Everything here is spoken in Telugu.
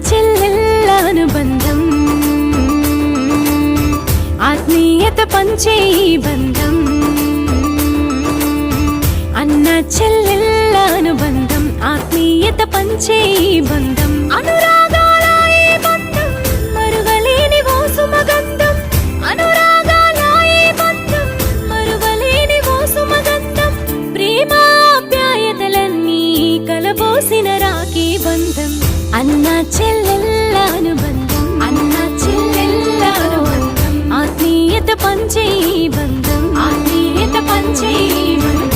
చెల్లెళ్ళ అనుబంధం ఆత్మీయత పంచే ఈ బంధం అన్న చెల్లెళ్ళ అనుబంధం ఆత్మీయత పంచే ఈ బంధం అనురాగాల ఈ బంధం మరువలేని ఓ సుమగంధం అనురాగాల ఈ బంధం మరువలేని ఓ సుమగంధం ప్రేమ ఆప్యాయతలన్నీ కలబోసిన రాఖీ బంధం అన్న చెల్లెళ్ళ అనుబంధం అన్న చెల్లెళ్ళ అనుబంధం ఆత్మీయత పంచే ఈ బంధం ఆత్మీయత పంచే ఈ బంధం